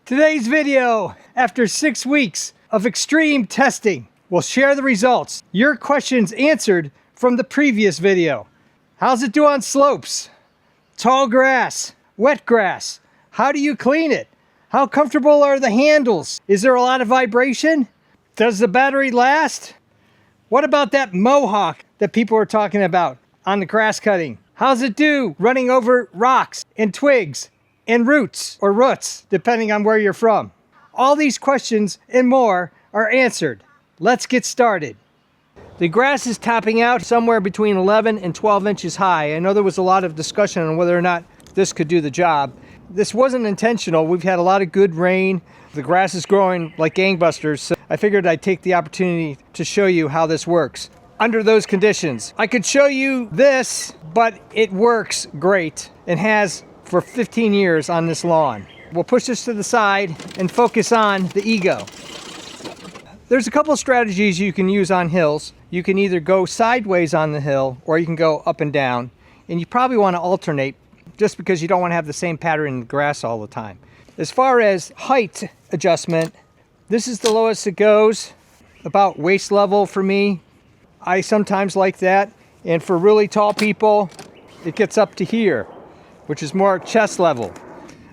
Today's video, after 6 weeks of extreme testing, we'll share the results. Your questions answered from the previous video. How's it do on slopes? Tall grass, wet grass. How do you clean it? How comfortable are the handles? Is there a lot of vibration? Does the battery last? What about that Mohawk that people are talking about on the grass cutting? How's it do running over rocks and twigs and roots or roots, depending on where you're from? All these questions and more are answered. Let's get started. The grass is topping out somewhere between 11 and 12 inches high. I know there was a lot of discussion on whether or not this could do the job. This wasn't intentional. We've had a lot of good rain. The grass is growing like gangbusters, so I figured I'd take the opportunity to show you how this works under those conditions. I could show you this, but it works great and has for 15 years on this lawn. We'll push this to the side and focus on the ego. There's a couple of strategies you can use on hills. You can either go sideways on the hill or you can go up and down, and you probably want to alternate just because you don't want to have the same pattern in the grass all the time. As far as height adjustment, this is the lowest it goes, about waist level for me. I sometimes like that, and for really tall people it gets up to here, which is more chest level.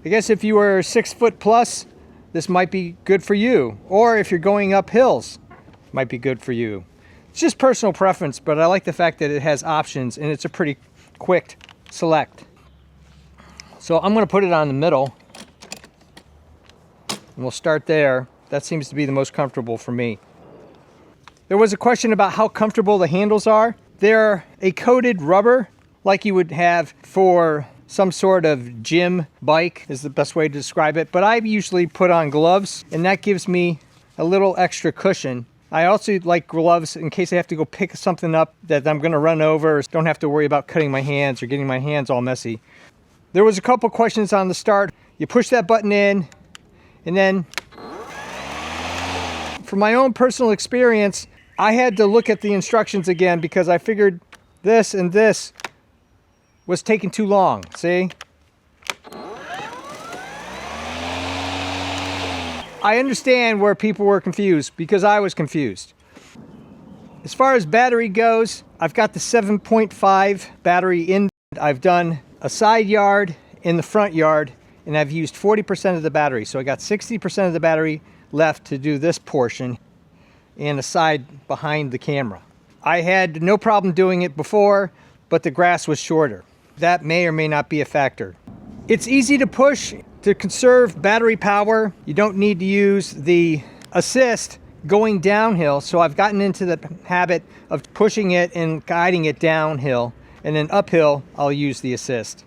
I guess if you were 6 foot plus, this might be good for you. Or if you're going up hills, it might be good for you. It's just personal preference, but I like the fact that it has options and it's a pretty quick select. So I'm going to put it on the middle, and we'll start there. That seems to be the most comfortable for me. There was a question about how comfortable the handles are. They're a coated rubber like you would have for some sort of gym bike is the best way to describe it, but I usually put on gloves and that gives me a little extra cushion. I also like gloves in case I have to go pick something up that I'm going to run over, don't have to worry about cutting my hands or getting my hands all messy. There was a couple questions on the start. You push that button in, and then from my own personal experience, I had to look at the instructions again because I figured this and this was taking too long. See? I understand where people were confused because I was confused. As far as battery goes, I've got the 7.5 battery in. I've done a side yard in the front yard, and I've used 40% of the battery. So I got 60% of the battery left to do this portion and a side behind the camera. I had no problem doing it before, but the grass was shorter. That may or may not be a factor. It's easy to push to conserve battery power. You don't need to use the assist going downhill. So I've gotten into the habit of pushing it and guiding it downhill, and then uphill I'll use the assist.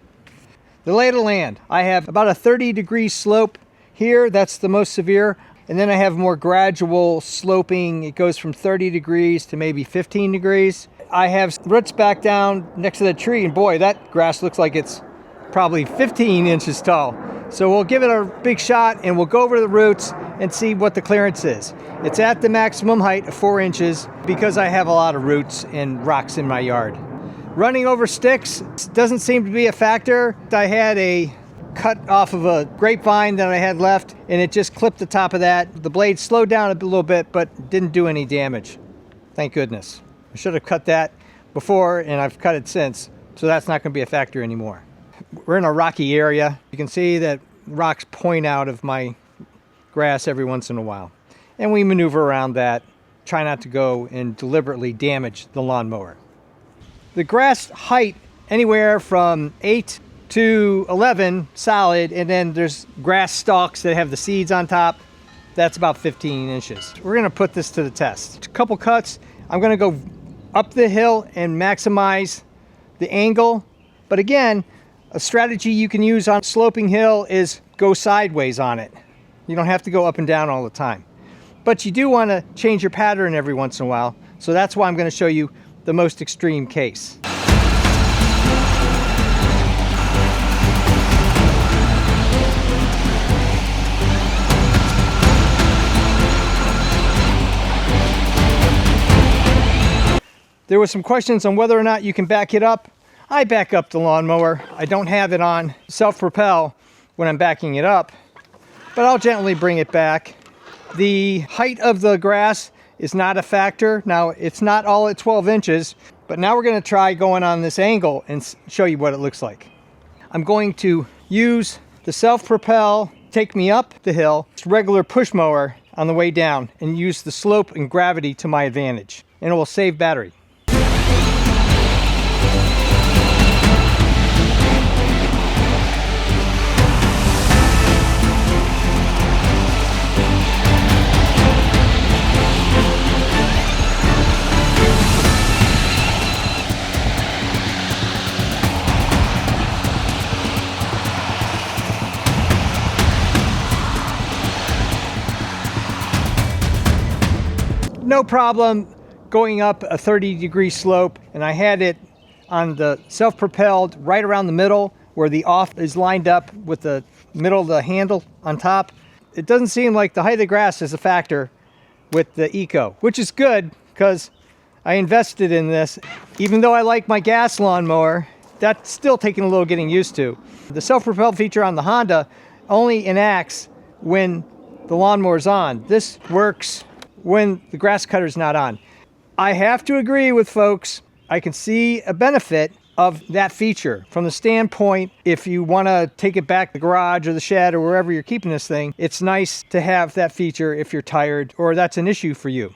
The lay of the land. I have about a 30-degree slope here. That's the most severe. And then I have more gradual sloping. It goes from 30 degrees to maybe 15 degrees. I have roots back down next to the tree, and boy, that grass looks like it's probably 15 inches tall. So we'll give it a big shot and we'll go over the roots and see what the clearance is. It's at the maximum height of 4 inches because I have a lot of roots and rocks in my yard. Running over sticks doesn't seem to be a factor. I had a cut off of a grapevine that I had left, and it just clipped the top of that. The blade slowed down a little bit, but didn't do any damage. Thank goodness. I should have cut that before, and I've cut it since, so that's not going to be a factor anymore. We're in a rocky area. You can see that rocks point out of my grass every once in a while. And we maneuver around that, try not to go and deliberately damage the lawnmower. The grass height anywhere from 8 to 11 solid, and then there's grass stalks that have the seeds on top. That's about 15 inches. We're going to put this to the test. A couple cuts. I'm going to go up the hill and maximize the angle. But again, a strategy you can use on sloping hill is go sideways on it. You don't have to go up and down all the time. But you do want to change your pattern every once in a while. So that's why I'm going to show you the most extreme case. There were some questions on whether or not you can back it up. I back up the lawnmower. I don't have it on self-propel when I'm backing it up. but I'll gently bring it back. The height of the grass is not a factor. Now, it's not all at 12 inches, but now we're going to try going on this angle and show you what it looks like. I'm going to use the Self-Propel Take Me Up the Hill regular push mower on the way down and use the slope and gravity to my advantage, and it will save battery. No problem going up a 30-degree slope, and I had it on the Self-Propelled right around the middle where the off is lined up with the middle of the handle on top. It doesn't seem like the height of the grass is a factor with the Eco, which is good because I invested in this. Even though I like my gas lawnmower, that's still taking a little getting used to. The Self-Propelled feature on the Honda only enacts when the lawnmower's on. This works when the grass cutter's not on. I have to agree with folks. I can see a benefit of that feature from the standpoint, if you want to take it back to the garage or the shed or wherever you're keeping this thing, it's nice to have that feature if you're tired or that's an issue for you.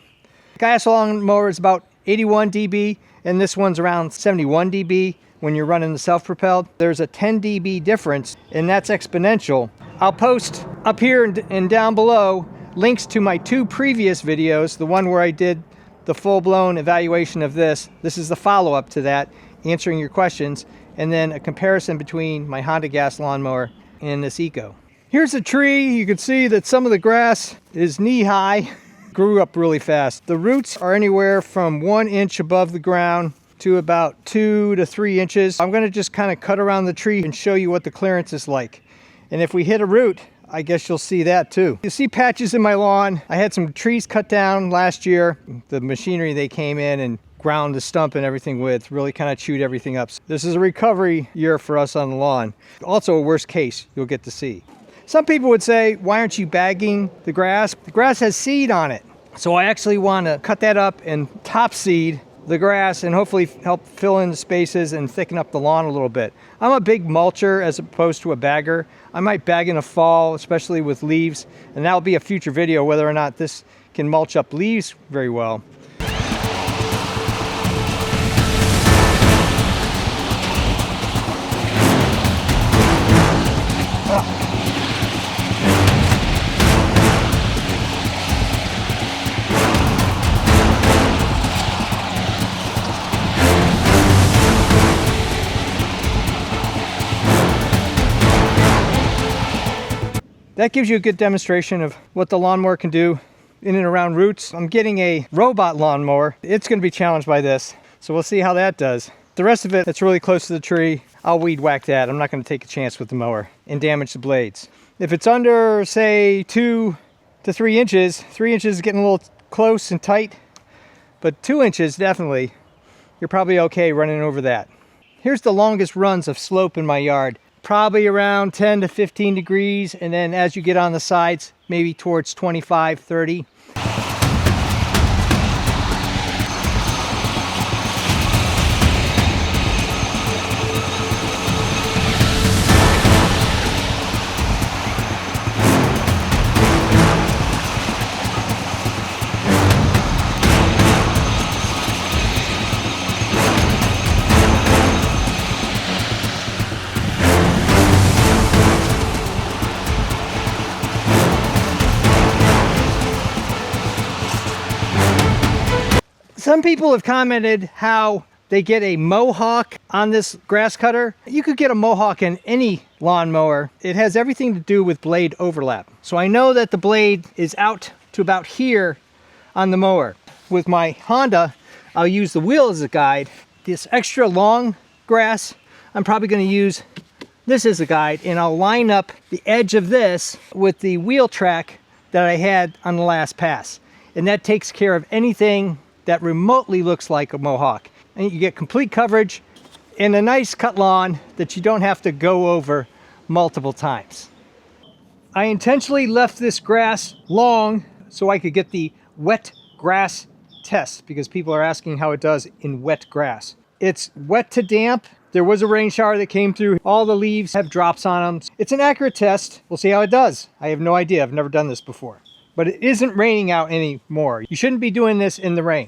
Gas lawnmower is about 81 dB and this one's around 71 dB when you're running the Self-Propelled. There's a 10 dB difference, and that's exponential. I'll post up here and down below links to my two previous videos, the one where I did the full-blown evaluation of this. This is the follow-up to that, answering your questions, and then a comparison between my Honda gas lawnmower and this Eco. Here's a tree. You can see that some of the grass is knee-high, grew up really fast. The roots are anywhere from 1 inch above the ground to about 2 to 3 inches. I'm gonna just kind of cut around the tree and show you what the clearance is like. And if we hit a root, I guess you'll see that too. You see patches in my lawn. I had some trees cut down last year. The machinery they came in and ground the stump and everything with really kind of chewed everything up. This is a recovery year for us on the lawn. Also a worst case you'll get to see. Some people would say, why aren't you bagging the grass? The grass has seed on it. So I actually want to cut that up and top seed the grass and hopefully help fill in the spaces and thicken up the lawn a little bit. I'm a big mulcher as opposed to a bagger. I might bag in the fall, especially with leaves, and that'll be a future video whether or not this can mulch up leaves very well. That gives you a good demonstration of what the lawnmower can do in and around roots. I'm getting a robot lawnmower. It's going to be challenged by this, so we'll see how that does. The rest of it that's really close to the tree, I'll weed whack that. I'm not going to take a chance with the mower and damage the blades. If it's under, say, 2 to 3 inches, 3 inches is getting a little close and tight, but 2 inches definitely, you're probably okay running over that. Here's the longest runs of slope in my yard. Probably around 10 to 15 degrees, and then as you get on the sides, maybe towards 25, 30. Some people have commented how they get a Mohawk on this grass cutter. You could get a Mohawk in any lawnmower. It has everything to do with blade overlap. So I know that the blade is out to about here on the mower. With my Honda, I'll use the wheel as a guide. This extra long grass, I'm probably going to use this as a guide, and I'll line up the edge of this with the wheel track that I had on the last pass. And that takes care of anything that remotely looks like a Mohawk. And you get complete coverage in a nice cut lawn that you don't have to go over multiple times. I intentionally left this grass long so I could get the wet grass test because people are asking how it does in wet grass. It's wet to damp. There was a rain shower that came through. All the leaves have drops on them. It's an accurate test. We'll see how it does. I have no idea. I've never done this before. But it isn't raining out anymore. You shouldn't be doing this in the rain.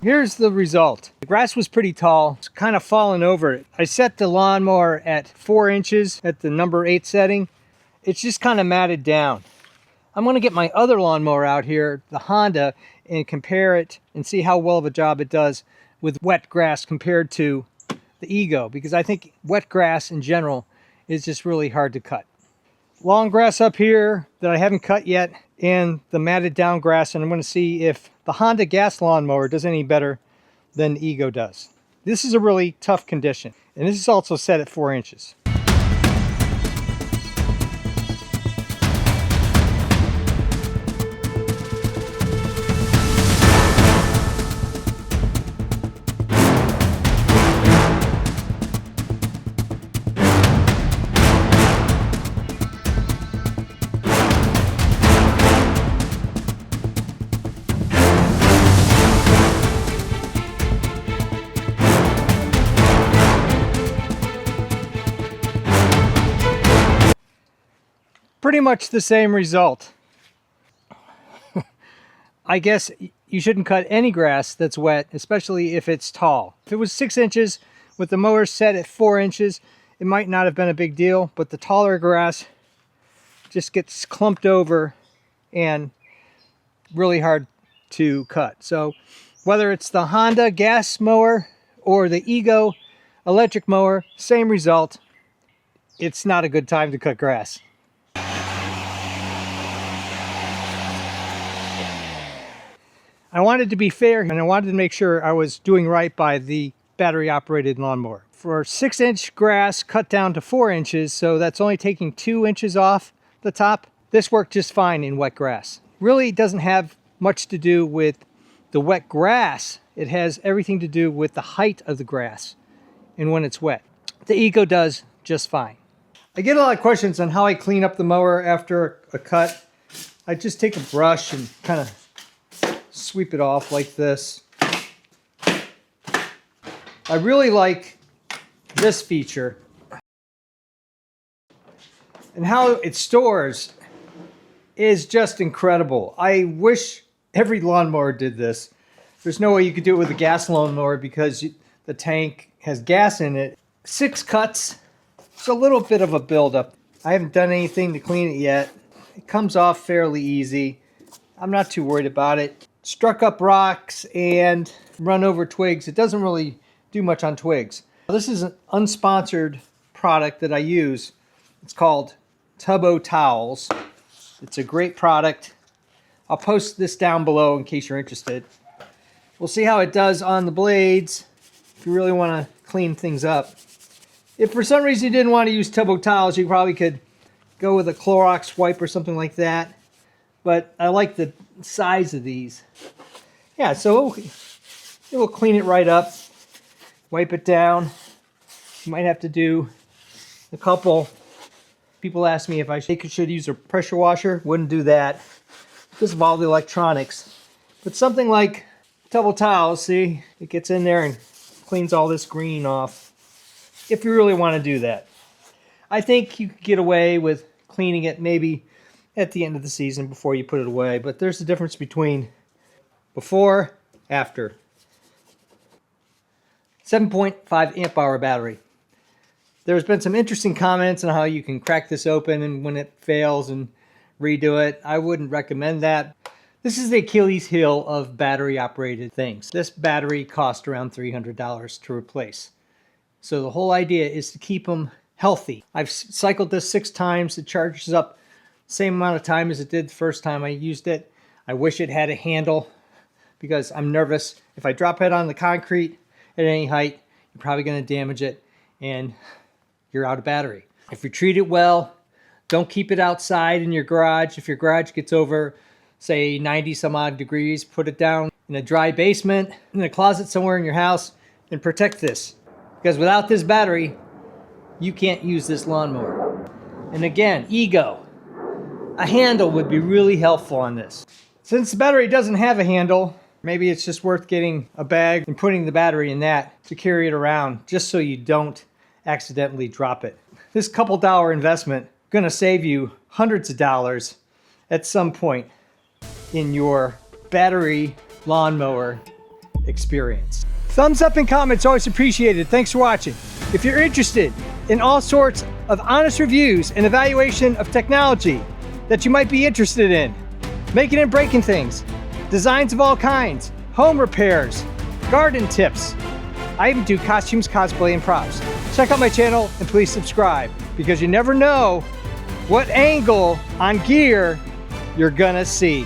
Here's the result. The grass was pretty tall. It's kind of fallen over it. I set the lawnmower at 4 inches at the number 8 setting. It's just kind of matted down. I'm going to get my other lawnmower out here, the Honda, and compare it and see how well of a job it does with wet grass compared to the Ego, because I think wet grass in general is just really hard to cut. Long grass up here that I haven't cut yet, and the matted down grass, and I'm going to see if the Honda gas lawnmower does any better than the Ego does. This is a really tough condition, and this is also set at 4 inches. Pretty much the same result. I guess you shouldn't cut any grass that's wet, especially if it's tall. If it was 6 inches with the mower set at 4 inches, it might not have been a big deal, but the taller grass just gets clumped over and really hard to cut. So whether it's the Honda gas mower or the Ego electric mower, same result. It's not a good time to cut grass. I wanted to be fair and I wanted to make sure I was doing right by the battery operated lawnmower. For 6-inch grass cut down to 4 inches, so that's only taking 2 inches off the top, this worked just fine in wet grass. Really doesn't have much to do with the wet grass. It has everything to do with the height of the grass and when it's wet. The Ego does just fine. I get a lot of questions on how I clean up the mower after a cut. I just take a brush and kind of sweep it off like this. I really like this feature and how it stores is just incredible. I wish every lawnmower did this. There's no way you could do it with a gas lawnmower because the tank has gas in it. 6 cuts, it's a little bit of a buildup. I haven't done anything to clean it yet. It comes off fairly easy. I'm not too worried about it. Struck up rocks and run over twigs. It doesn't really do much on twigs. This is an unsponsored product that I use. It's called Tubbo Towels. It's a great product. I'll post this down below in case you're interested. We'll see how it does on the blades if you really want to clean things up. If for some reason you didn't want to use Tubbo Towels, you probably could go with a Clorox wipe or something like that. But I like the size of these. Yeah, so it will clean it right up, wipe it down. You might have to do a couple. People ask me if I should use a pressure washer. Wouldn't do that because of all the electronics. But something like Tubbo Towels, see, it gets in there and cleans all this green off. If you really want to do that. I think you could get away with cleaning it maybe at the end of the season before you put it away, but there's a difference between before, after. 7.5 amp hour battery. There's been some interesting comments on how you can crack this open and when it fails and redo it. I wouldn't recommend that. This is the Achilles heel of battery operated things. This battery cost around $300 to replace. So the whole idea is to keep them healthy. I've cycled this 6 times. It charges up same amount of time as it did the first time I used it. I wish it had a handle because I'm nervous. If I drop it on the concrete at any height, you're probably going to damage it and you're out of battery. If you treat it well, don't keep it outside in your garage. If your garage gets over, say 90 some odd degrees, put it down in a dry basement, in a closet somewhere in your house, and protect this. Because without this battery, you can't use this lawnmower. And again, ego. A handle would be really helpful on this. Since the battery doesn't have a handle, maybe it's just worth getting a bag and putting the battery in that to carry it around, just so you don't accidentally drop it. This couple dollar investment gonna save you hundreds of dollars at some point in your battery lawnmower experience. Thumbs up and comments always appreciated. Thanks for watching. If you're interested in all sorts of honest reviews and evaluation of technology that you might be interested in, making and breaking things, designs of all kinds, home repairs, garden tips, I even do costumes, cosplay, and props. Check out my channel and please subscribe, because you never know what angle on gear you're gonna see.